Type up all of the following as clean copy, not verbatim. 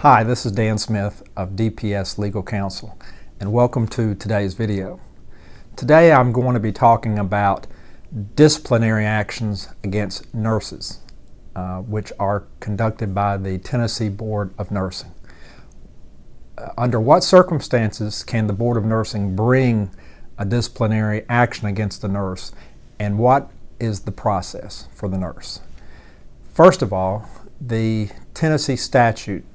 Hi, this is Dan Smith of DPS Legal Counsel, and welcome to today's video. Today I'm going to be talking about disciplinary actions against nurses, which are conducted by the Tennessee Board of Nursing. Under what circumstances can the Board of Nursing bring a disciplinary action against a nurse, and what is the process for the nurse? First of all, the Tennessee statute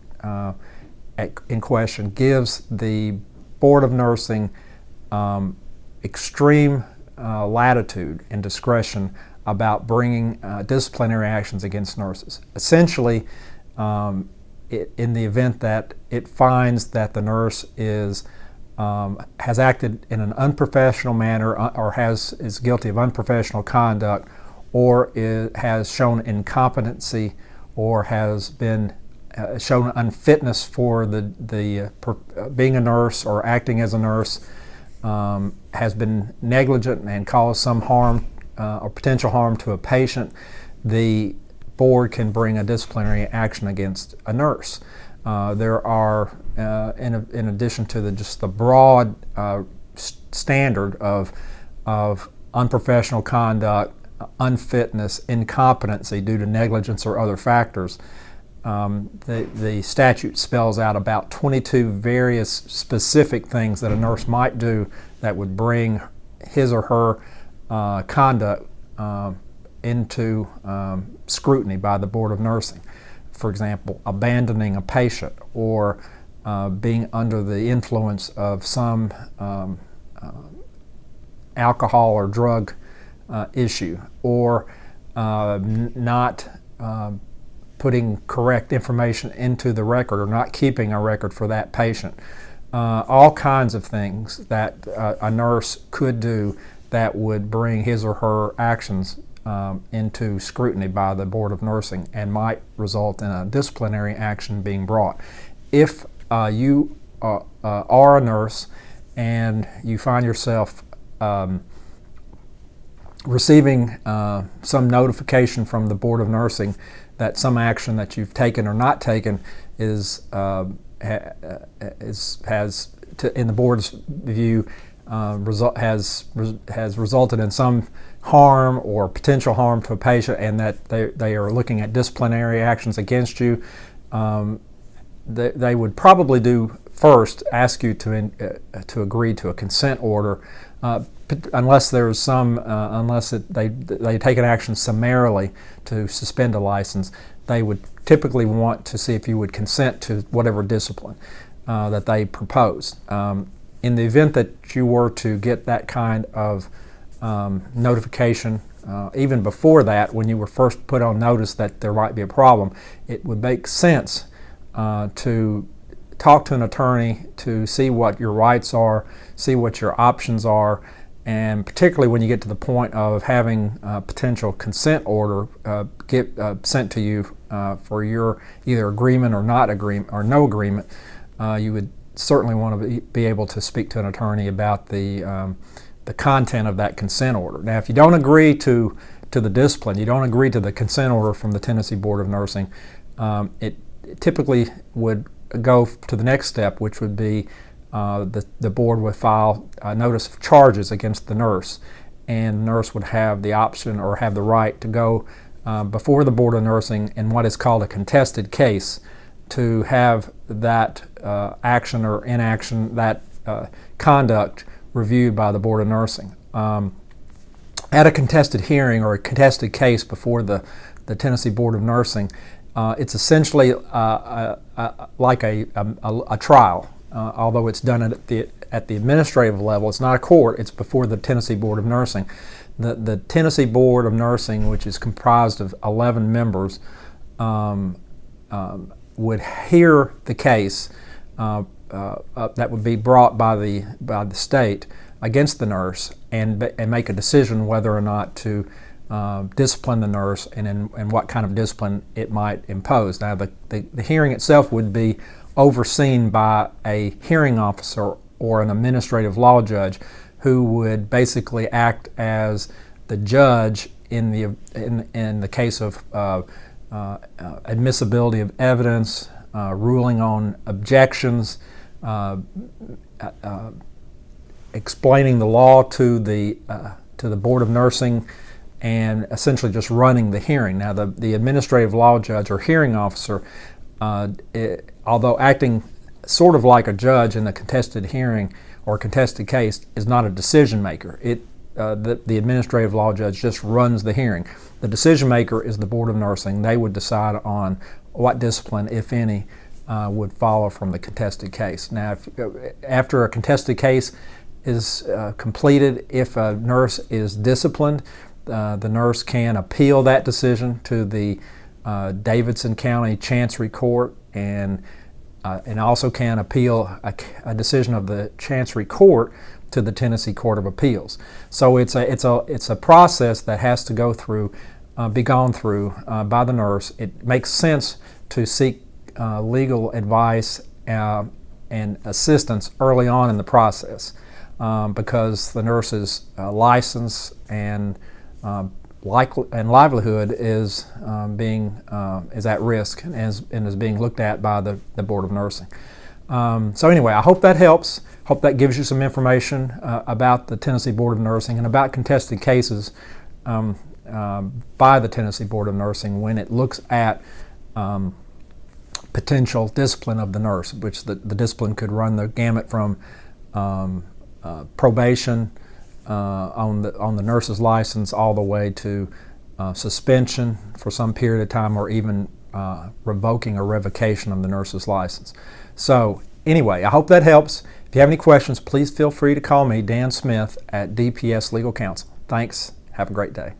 in question gives the Board of Nursing extreme latitude and discretion about bringing disciplinary actions against nurses. Essentially, in the event that it finds that the nurse has acted in an unprofessional manner or is guilty of unprofessional conduct, or has shown incompetency, or has been shown unfitness for being a nurse or acting as a nurse, has been negligent and caused some harm or potential harm to a patient, the board can bring a disciplinary action against a nurse. There are, in addition to just the broad standard of unprofessional conduct, unfitness, incompetency due to negligence or other factors, the statute spells out about 22 various specific things that a nurse might do that would bring his or her conduct into scrutiny by the Board of Nursing. For example, abandoning a patient, or being under the influence of some alcohol or drug issue, or not putting correct information into the record, or not keeping a record for that patient. All kinds of things that a nurse could do that would bring his or her actions into scrutiny by the Board of Nursing and might result in a disciplinary action being brought. If you are a nurse and you find yourself receiving some notification from the Board of Nursing that some action that you've taken or not taken has, in the board's view, has resulted in some harm or potential harm to a patient, and that they are looking at disciplinary actions against you, they would probably first ask you to agree to a consent order, unless there's they take an action summarily to suspend a license. They would typically want to see if you would consent to whatever discipline that they propose. In the event that you were to get that kind of notification, even before that, when you were first put on notice that there might be a problem, it would make sense to talk to an attorney to see what your rights are, see what your options are, and particularly when you get to the point of having a potential consent order sent to you for your either agreement or not agreement or no agreement, you would certainly want to be able to speak to an attorney about the content of that consent order. Now, if you don't agree to the discipline, you don't agree to the consent order from the Tennessee Board of Nursing, it typically would go to the next step, which would be the board would file a notice of charges against the nurse, and the nurse would have the option or have the right to go before the Board of Nursing in what is called a contested case to have that action or inaction, that conduct reviewed by the Board of Nursing. At a contested hearing or a contested case before the Tennessee Board of Nursing, it's essentially like a trial. Although it's done at the administrative level, it's not a court, it's before the Tennessee Board of Nursing. The Tennessee Board of Nursing, which is comprised of 11 members, would hear the case that would be brought by the state against the nurse, and make a decision whether or not to discipline the nurse, and what kind of discipline it might impose. Now, the hearing itself would be overseen by a hearing officer or an administrative law judge, who would basically act as the judge in the case of admissibility of evidence, ruling on objections, explaining the law to the Board of Nursing, and essentially just running the hearing. Now, the administrative law judge or hearing officer, although acting sort of like a judge in a contested hearing or contested case, is not a decision maker. The administrative law judge just runs the hearing. The decision maker is the Board of Nursing. They would decide on what discipline, if any, would follow from the contested case. Now, after a contested case is completed, if a nurse is disciplined, the nurse can appeal that decision to the Davidson County Chancery Court, and also can appeal a decision of the Chancery Court to the Tennessee Court of Appeals. So it's a process that has to be gone through by the nurse. It makes sense to seek legal advice and assistance early on in the process, because the nurse's license and livelihood is at risk and is being looked at by the Board of Nursing. So anyway, I hope that helps. Hope that gives you some information about the Tennessee Board of Nursing and about contested cases by the Tennessee Board of Nursing when it looks at potential discipline of the nurse, which the discipline could run the gamut from probation on the nurse's license all the way to suspension for some period of time, or even revoking or revocation of the nurse's license. So anyway, I hope that helps. If you have any questions, please feel free to call me, Dan Smith, at DPS Legal Counsel. Thanks. Have a great day.